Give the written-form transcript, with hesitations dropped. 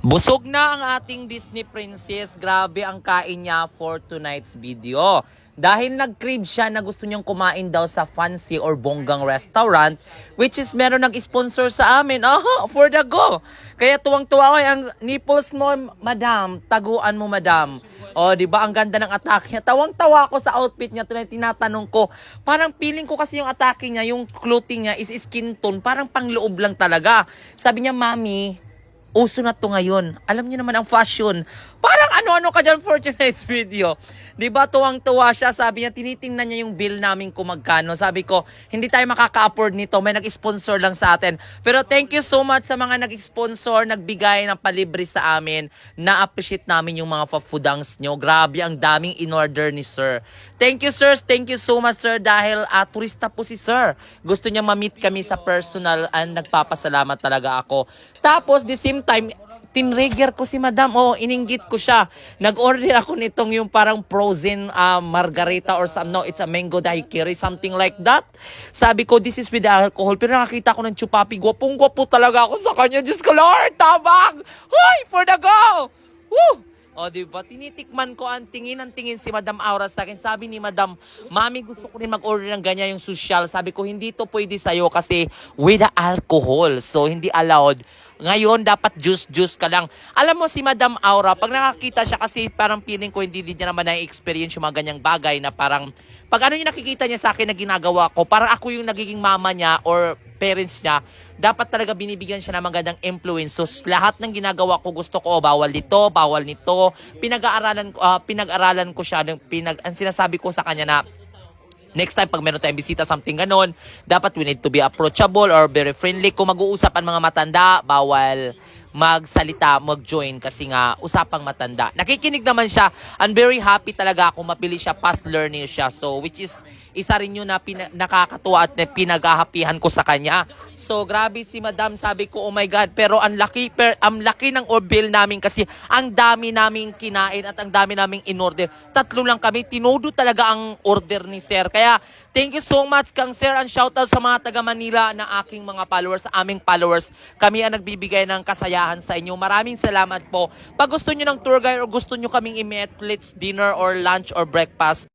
Busog na ang ating Disney princess. Grabe ang kain niya for tonight's video. Dahil nag-crave siya na gusto niyang kumain daw sa fancy or bonggang restaurant, which is meron nag-sponsor sa amin. Aha, for the go. Kaya tuwang-tuwa ko ang nipples mo, madam. Taguan mo, madam. O, di ba ang ganda ng atake niya. Tawang-tawa ako sa outfit niya. Tinatanong ko, parang feeling ko kasi yung atake niya, yung clothing niya is skin tone. Parang pangloob lang talaga. Sabi niya, Mami, uso na to ngayon. Alam niyo naman ang fashion. Parang ano-ano ka dyan for tonight's video. Diba tuwang-tuwa siya. Sabi niya, tinitingnan niya yung bill namin kung magkano. Sabi ko, hindi tayo makaka-afford nito. May nag-sponsor lang sa atin. Pero thank you so much sa mga nag-sponsor, nagbigay ng palibre sa amin. Na-appreciate namin yung mga foodungs nyo. Grabe, ang daming in-order ni Sir. Thank you, sir. Thank you so much, sir. Dahil turista po si Sir. Gusto niya ma-meet kami sa personal and nagpapasalamat talaga ako. Tapos, the same time, tinrigger ko si Madam. Ininggit ko siya. Nag-order ako nitong yung parang frozen margarita or some, no, it's a mango daiquiri, something like that. Sabi ko, this is with alcohol. Pero nakakita ko ng chupapi. Gwapong-gwapo talaga ako sa kanya. Diyos ko, Lord, tabang! Hoy, for the go! Woo! O, diba? Tinitikman ko ang tingin si Madam Aura sa akin. Sabi ni Madam, Mami, gusto ko rin mag-order ng ganyan yung social. Sabi ko, hindi to pwede sa'yo kasi with the alcohol. So, hindi allowed. Ngayon, dapat juice ka lang. Alam mo si Madam Aura, pag nakakita siya kasi parang feeling ko hindi niya naman na-experience yung mga ganyang bagay na parang, pag ano yung nakikita niya sa akin na ginagawa ko, parang ako yung nagiging mama niya or parents niya, dapat talaga binibigyan siya ng magandang influence. So, lahat ng ginagawa ko, gusto ko, bawal dito, bawal nito. Pinag-aralan ko siya, ang sinasabi ko sa kanya na, next time, pag meron tayong bisita, something ganon, dapat we need to be approachable or very friendly. Kung mag-uusap ang mga matanda, bawal magsalita, mag-join kasi nga usapang matanda. Nakikinig naman siya. I'm very happy talaga kung mapili siya, past learning siya. So, which is isa rin yun na nakakatuwa at pinaghahapihan ko sa kanya. So, grabe si Madam. Sabi ko, oh my God. Pero ang laki ng bill namin kasi ang dami naming kinain at ang dami naming in-order. 3 lang kami. Tinodo talaga ang order ni Sir. Kaya, thank you so much kang Sir. And shoutout sa mga taga Manila na aking mga followers, sa aming followers. Kami ang nagbibigay ng kasayahan sa inyo. Maraming salamat po. Pag gusto nyo ng tour guide or gusto nyo kaming i-meet, let's dinner or lunch or breakfast,